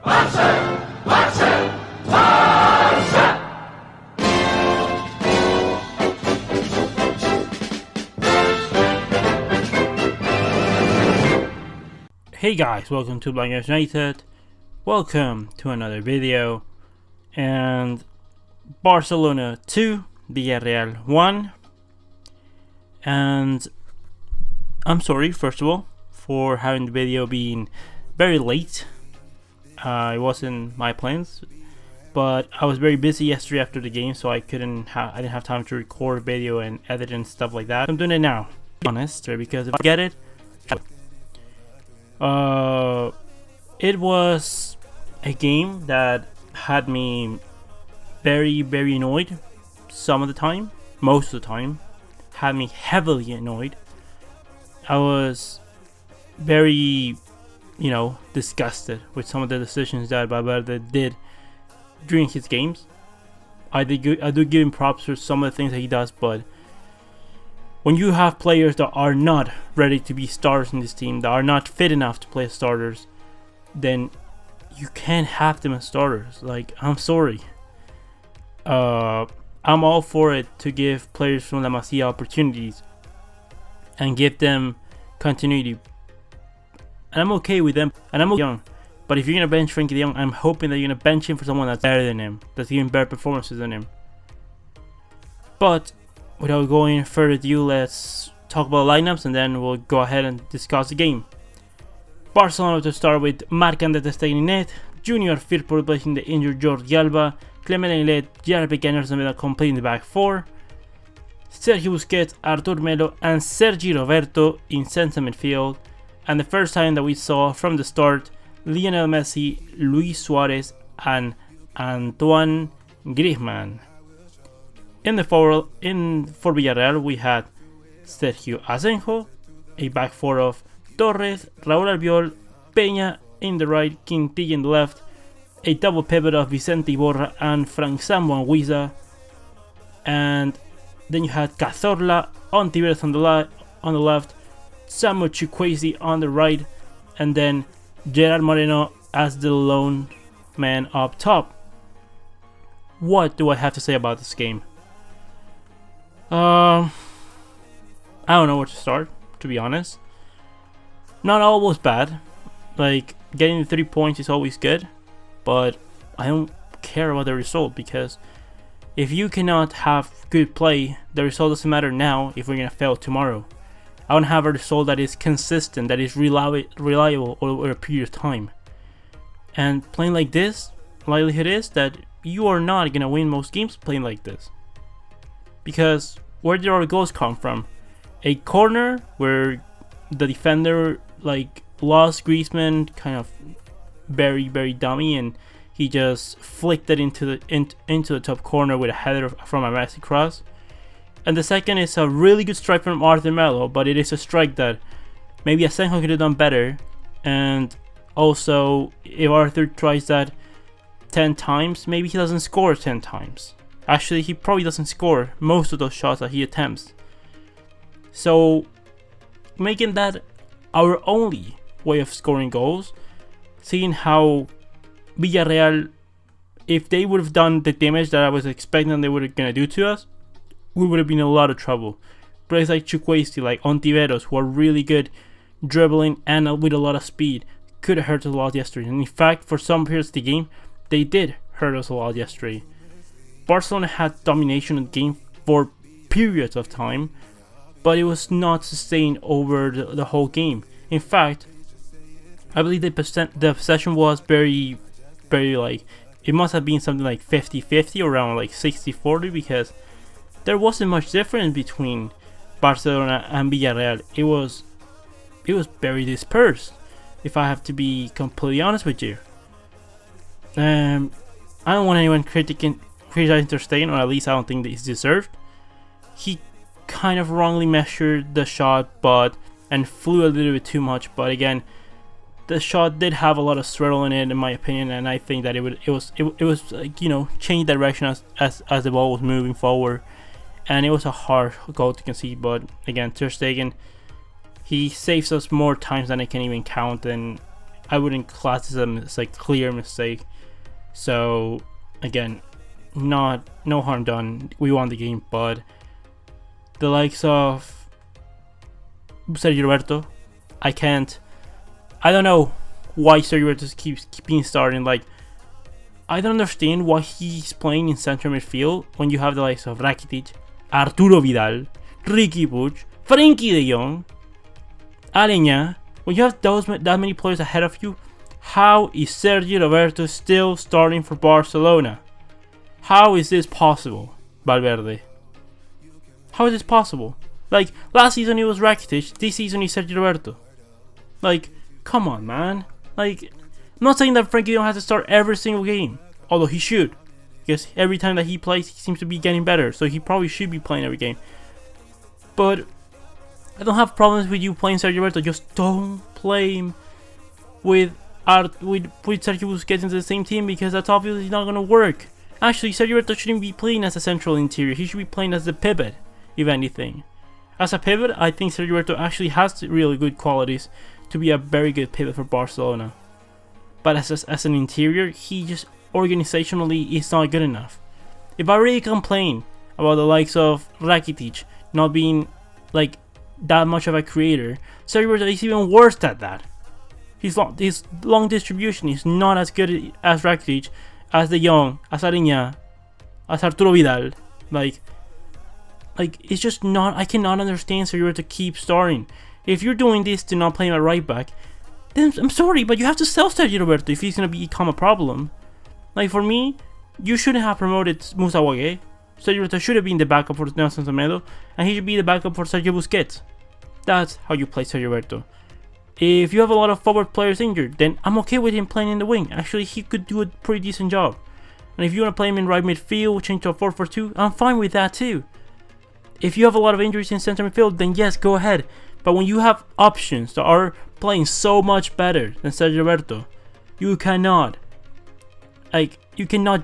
Hey guys, welcome to Blind Games United. Welcome to another video. And Barcelona 2, Villarreal 1. And I'm sorry, first of all, for having the video being very late. It wasn't my plans, but I was very busy yesterday after the game, so I didn't have time to record video and edit and stuff like that. I'm doing it now, to be honest, because if I get it, it was a game that had me very annoyed some of the time, most of the time, had me heavily annoyed. I was very, disgusted with some of the decisions that Valverde did during his games. I do give him props for some of the things that he does, but when you have players that are not ready to be starters in this team, that are not fit enough to play as starters, then you can't have them as starters. Like, I'm sorry. I'm all for it to give players from La Masia opportunities and give them continuity. And I'm okay with them. And I'm okay with Young. But if you're going to bench Frenkie de Jong, I'm hoping that you're going to bench him for someone that's better than him, that's giving better performances than him. But without going further ado, let's talk about lineups and then we'll go ahead and discuss the game. Barcelona to start with Marc André ter Stegen in net, Junior Firpo replacing the injured Jordi Alba, Clement Lenglet, Gerard Piqué and completing the back four, Sergio Busquets, Arthur Melo and Sergi Roberto in centre midfield, and the first time that we saw from the start Lionel Messi, Luis Suarez and Antoine Griezmann. For Villarreal we had Sergio Asenjo, a back four of Torres, Raúl Albiol, Peña in the right, Quintilla in the left, a double pivot of Vicente Iborra and Frank Sambo Anguissa, and then you had Cazorla, Ontiveros on the left, Samuel Chukwueze on the right, and then Gerard Moreno as the lone man up top. What do I have to say about this game? I don't know where to start, to be honest. Not all was bad. Like, getting the 3 points is always good, but I don't care about the result, because if you cannot have good play, the result doesn't matter now if we're gonna fail tomorrow. I want to have a result that is consistent, that is reliable over a period of time. And playing like this, likelihood is that you are not gonna win most games playing like this. Because where did our goals come from? A corner where the defender lost Griezmann, kind of very dummy, and he just flicked it into the top corner with a header from a Messi cross. And the second is a really good strike from Arthur Melo, but it is a strike that maybe Asenjo could have done better. And also, if Arthur tries that 10 times, maybe he doesn't score 10 times. Actually, he probably doesn't score most of those shots that he attempts. So, making that our only way of scoring goals, seeing how Villarreal, if they would have done the damage that I was expecting they were going to do to us, we would have been in a lot of trouble. Players like Chukwueze, like Ontiveros, who are really good dribbling and with a lot of speed, could have hurt us a lot yesterday. And in fact, for some periods of the game, they did hurt us a lot yesterday. Barcelona had domination of the game for periods of time, but it was not sustained over the whole game. In fact, I believe the possession was very it must have been something like 50-50, around like 60-40, because there wasn't much difference between Barcelona and Villarreal. It was very dispersed, if I have to be completely honest with you. I don't want anyone criticizing Ter Stegen, or at least I don't think that he's deserved. He kind of wrongly measured the shot, and flew a little bit too much. But again, the shot did have a lot of swirl in it, in my opinion, and I think that it was like, change direction as the ball was moving forward, and it was a hard goal to concede. But again, Ter Stegen, he saves us more times than I can even count, and I wouldn't class this as a clear mistake. So again, no harm done. We won the game, but the likes of Sergi Roberto, I don't know why Sergi Roberto keeps being starting. Like, I don't understand why he's playing in central midfield when you have the likes of Rakitic, Arturo Vidal, Ricky Puig, Frenkie de Jong, Aleñá. When you have that many players ahead of you, how is Sergi Roberto still starting for Barcelona? How is this possible, Valverde? How is this possible? Like, last season it was Rakitic, this season it's Sergi Roberto. Like, come on, man. Like, I'm not saying that Frenkie de Jong has to start every single game, although he should, because every time that he plays, he seems to be getting better, so he probably should be playing every game. But I don't have problems with you playing Sergi Roberto. Just don't play him with Sergio Busquets into the same team, because that's obviously not going to work. Actually, Sergi Roberto shouldn't be playing as a central interior. He should be playing as the pivot, if anything. As a pivot, I think Sergi Roberto actually has really good qualities to be a very good pivot for Barcelona. But as an interior, he just organizationally is not good enough. If I really complain about the likes of Rakitic not being like that much of a creator, Sergi Roberto is even worse at that. His long distribution is not as good as Rakitic, as De Jong, as Aleñá, as Arturo Vidal. Like it's just not. I cannot understand Sergi Roberto keep starting. If you're doing this to not play him at right back, then I'm sorry, but you have to sell Sergi Roberto if he's gonna become a problem. Like, for me, you shouldn't have promoted Musa Wagué. Sergi Roberto should have been the backup for Nelson Semedo, and he should be the backup for Sergio Busquets. That's how you play Sergi Roberto. If you have a lot of forward players injured, then I'm okay with him playing in the wing. Actually, he could do a pretty decent job. And if you want to play him in right midfield, change to a 4-4-2, I'm fine with that too. If you have a lot of injuries in center midfield, then yes, go ahead. But when you have options that are playing so much better than Sergi Roberto, you cannot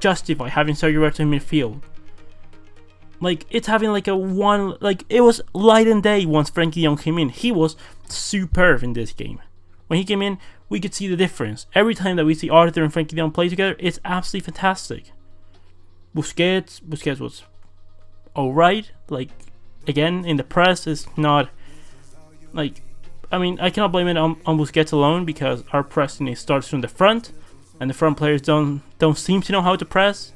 justify having Sergi Roberto in midfield. Like, it's having like a one, like, it was light and day once Frenkie de Jong came in. He was superb in this game. When he came in, we could see the difference. Every time that we see Arthur and Frenkie de Jong play together, it's absolutely fantastic. Busquets was alright. Like, again, in the press, it's not, like, I mean, I cannot blame it on Busquets alone, because our pressing starts from the front, and the front players don't seem to know how to press.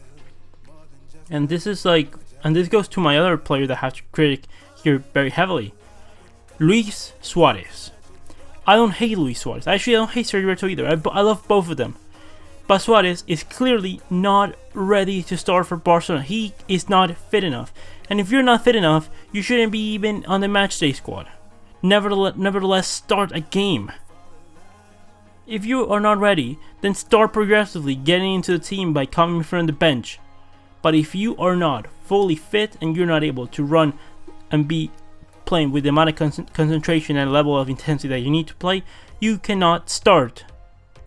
And this is like, and this goes to my other player that I have to critic here very heavily, Luis Suarez. I don't hate Luis Suarez. Actually, I don't hate Sergi Roberto either. I love both of them. But Suarez is clearly not ready to start for Barcelona. He is not fit enough. And if you're not fit enough, you shouldn't be even on the matchday squad. Nevertheless, start a game. If you are not ready, then start progressively getting into the team by coming from the bench. But if you are not fully fit and you're not able to run and be playing with the amount of concentration and level of intensity that you need to play, you cannot start.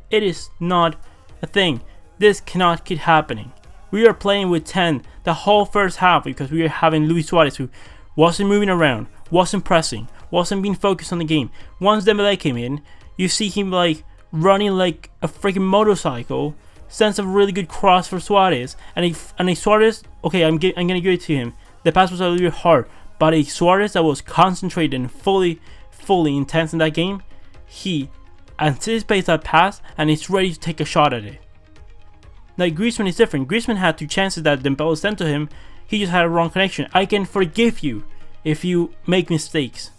It is not a thing. This cannot keep happening. We are playing with 10 the whole first half because we are having Luis Suarez, who wasn't moving around, wasn't pressing, wasn't being focused on the game. Once Dembele came in, you see him like running like a freaking motorcycle, sends a really good cross for Suarez, and a Suarez, okay, I'm gonna give it to him. The pass was a little bit hard, but a Suarez that was concentrated and fully intense in that game, he anticipates that pass and is ready to take a shot at it. Like, Griezmann is different. Griezmann had 2 chances that Dembele sent to him. He just had a wrong connection. I can forgive you if you make mistakes.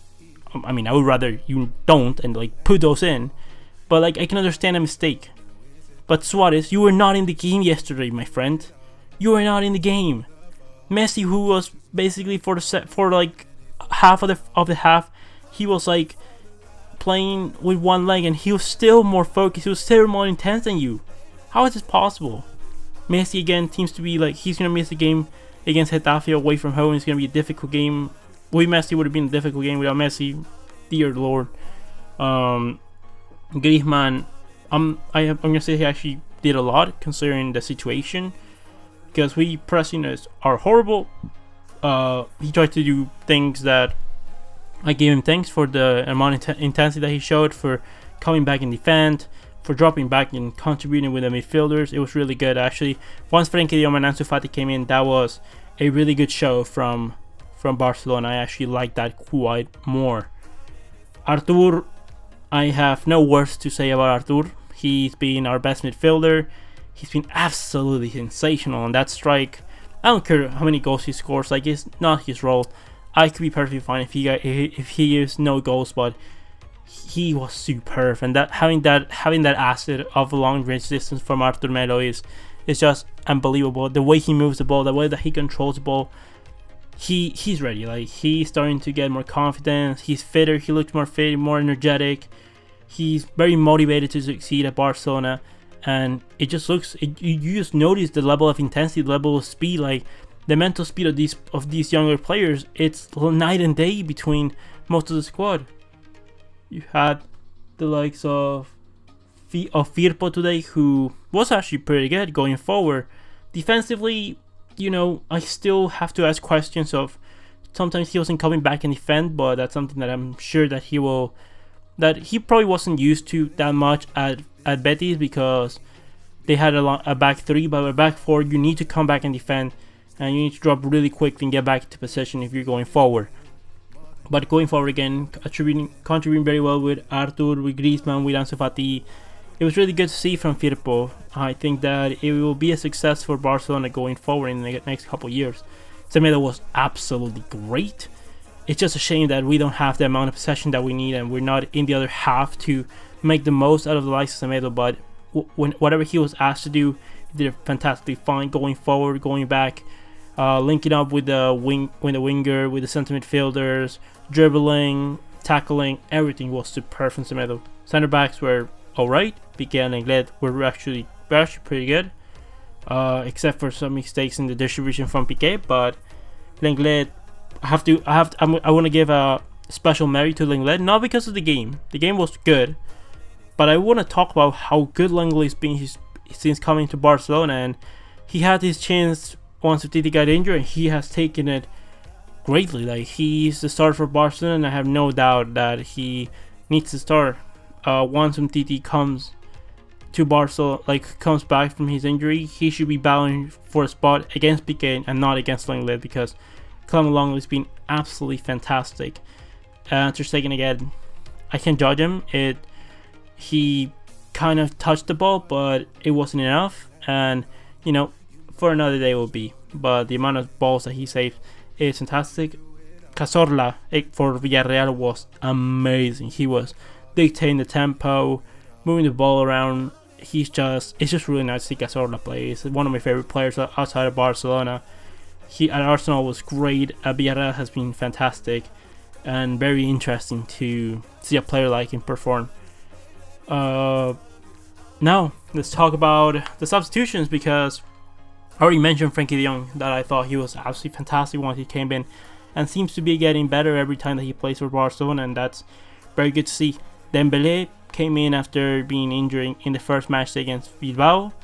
I mean, I would rather you don't and like put those in, but like, I can understand a mistake. But Suarez, you were not in the game yesterday, my friend. You were not in the game. Messi, who was basically for like half of the half, he was like playing with one leg, and he was still more focused. He was still more intense than you. How is this possible? Messi again seems to be like he's gonna miss the game against Getafe away from home. It's gonna be a difficult game. With Messi, would have been a difficult game. Without Messi, dear Lord. Griezmann, I'm gonna say he actually did a lot considering the situation, because we pressing are horrible. He tried to do things that I gave him thanks for, the amount of intensity that he showed, for coming back in defense, for dropping back and contributing with the midfielders. It was really good actually. Once Frenkie de Jong and Ansu Fati came in, that was a really good show from Barcelona. I actually like that quite more. Arthur, I have no words to say about Arthur. He's been our best midfielder. He's been absolutely sensational on that strike. I don't care how many goals he scores. Like, it's not his role. I could be perfectly fine if he gives no goals, but he was superb. And that having that asset of long range distance from Arthur Melo is just unbelievable. The way he moves the ball, the way that he controls the ball, he's ready. Like, he's starting to get more confidence. He's fitter. He looks more fit, more energetic. He's very motivated to succeed at Barcelona, and it just looks. You just notice the level of intensity, the level of speed, like the mental speed of these younger players. It's night and day between most of the squad. You had the likes of Firpo today, who was actually pretty good going forward. Defensively, I still have to ask questions of. Sometimes he wasn't coming back and defend, but that's something that I'm sure that he will. That he probably wasn't used to that much at Betis, because they had a back three, but a back four you need to come back and defend, and you need to drop really quickly and get back into position if you're going forward. But going forward again, contributing very well with Arthur, with Griezmann, with Ansu Fati. It was really good to see from Firpo. I think that it will be a success for Barcelona going forward in the next couple of years. Semedo was absolutely great. It's just a shame that we don't have the amount of possession that we need, and we're not in the other half to make the most out of the likes of Semedo. But whatever he was asked to do, he did fantastically fine. Going forward, going back, linking up with the winger, with the center midfielders, dribbling, tackling, everything was superb from Semedo. Center backs were alright. Piqué and Lenglet were actually pretty good, except for some mistakes in the distribution from Piqué. But Lenglet. I want to give a special merit to Lenglet, not because of the game. The game was good, but I want to talk about how good Lenglet's been since coming to Barcelona, and he had his chance once Titi got injured, and he has taken it greatly. Like, he's the starter for Barcelona, and I have no doubt that he needs to start once Titi comes to Barcelona, comes back from his injury. He should be battling for a spot against Piqué and not against Lenglet, because Clement Longley has been absolutely fantastic. Ter Stegen, again, I can't judge him. He kind of touched the ball, but it wasn't enough. And for another day it will be. But the amount of balls that he saved is fantastic. Cazorla for Villarreal was amazing. He was dictating the tempo, moving the ball around. It's just really nice to see Cazorla play. He's one of my favorite players outside of Barcelona. He at Arsenal was great. Villarreal has been fantastic, and very interesting to see a player like him perform. Now let's talk about the substitutions, because I already mentioned Frenkie de Jong, that I thought he was absolutely fantastic once he came in, and seems to be getting better every time that he plays for Barcelona, and that's very good to see. Dembele came in after being injured in the first match against Bilbao.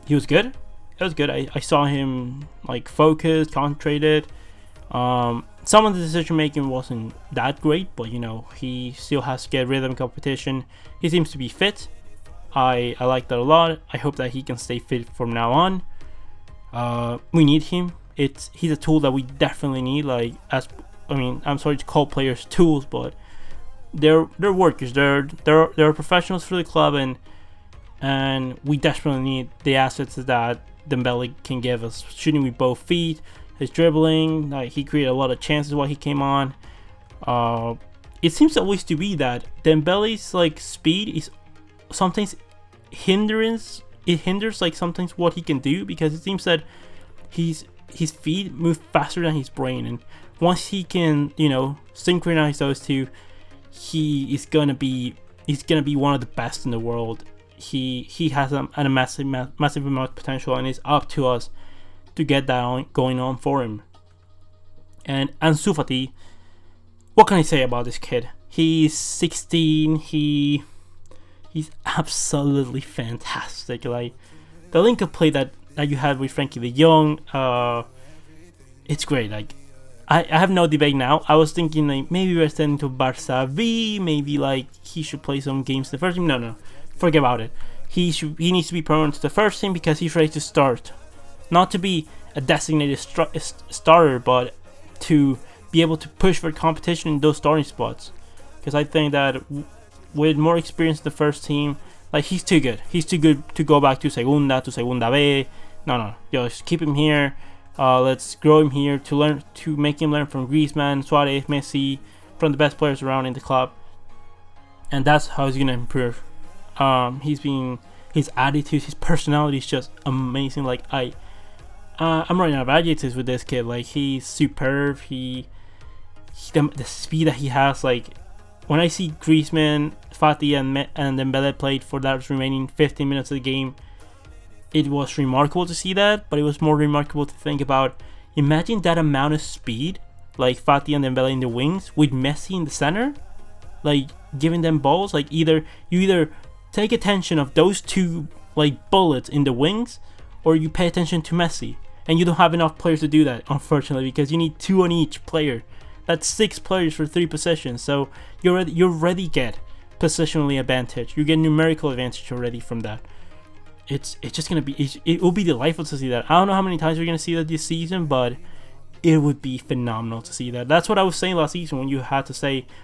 He was good. It was good. I saw him focused, concentrated. Some of the decision making wasn't that great, but he still has to get rhythm competition. He seems to be fit. I like that a lot. I hope that he can stay fit from now on. We need him. He's a tool that we definitely need. I'm sorry to call players tools, but they're workers. They're professionals for the club, and we desperately need the assets that Dembele can give us. Shooting with both feet, his dribbling, he created a lot of chances while he came on. It seems always to be that Dembele's speed is sometimes hinders sometimes what he can do, because it seems that his feet move faster than his brain, and once he can synchronize those two, he's gonna be one of the best in the world. He has a massive amount of potential, and it's up to us to get that going on for him. And Ansu Fati, what can I say about this kid? He's 16. He's absolutely fantastic. The link of play that you had with Frenkie de Jong, it's great. I have no debate now. I was thinking like maybe we're sending to Barca V, maybe like he should play some games in the first team. No, forget about it. He needs to be promoted to the first team because he's ready to start, not to be a designated starter, but to be able to push for competition in those starting spots. Because I think that with more experience in the first team, like he's too good. He's too good to go back to Segunda B. No, just keep him here. Let's grow him here to make him learn from Griezmann, Suarez, Messi, from the best players around in the club, and that's how he's gonna improve. His attitude, his personality is just amazing. Like I'm running out of adjectives with this kid. Like he's superb. The speed that he has. Like when I see Griezmann, Fati, and Dembele played for that remaining 15 minutes of the game, it was remarkable to see that, but it was more remarkable to think about. Imagine that amount of speed, like Fati and Dembele in the wings, with Messi in the center, like giving them balls. Like you either take attention of those two like bullets in the wings, or you pay attention to Messi. And you don't have enough players to do that, unfortunately, because you need 2 on each player. That's 6 players for 3 possessions. So you already get positionally advantage. You get numerical advantage already from that. It's just gonna be, it will be delightful to see that. I don't know how many times we're gonna see that this season, but it would be phenomenal to see that. That's what I was saying last season when I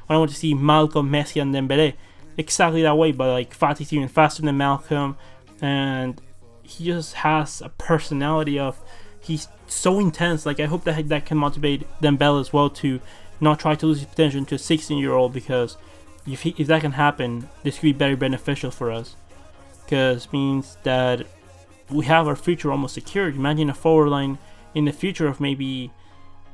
want to see Malcolm, Messi, and Dembele exactly that way. But like Fati's even faster than Malcolm, and he just has a personality of, he's so intense. Like I hope that can motivate Dembele as well to not try to lose his potential to a 16-year-old, because if that can happen, this could be very beneficial for us. Because it means that we have our future almost secured. Imagine a forward line in the future of maybe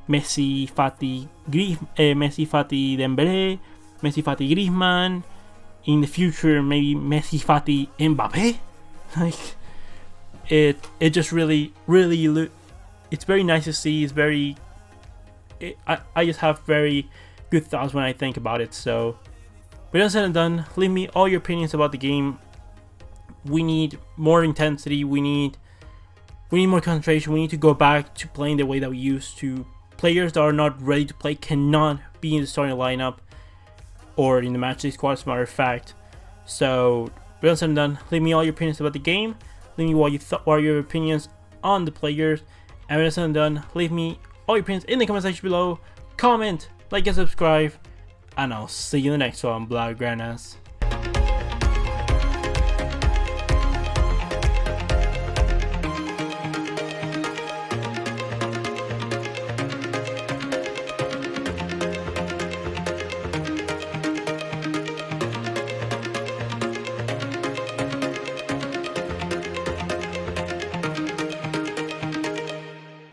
Messi, Fati, Dembele, Messi, Fati, Griezmann. In the future, maybe Messi, Fati, Mbappe. Like it just really it's very nice to see. I just have very good thoughts when I think about it. So, with that said and done, leave me all your opinions about the game. We need more intensity. We need more concentration. We need to go back to playing the way that we used to. Players that are not ready to play cannot be in the starting lineup or in the matchday squad, as a matter of fact. So, with that said and done, leave me all your opinions about the game. Leave me what are your opinions on the players. And with that said and done, leave me all your opinions in the comment section below. Comment, like, and subscribe. And I'll see you in the next one, Blaugranas.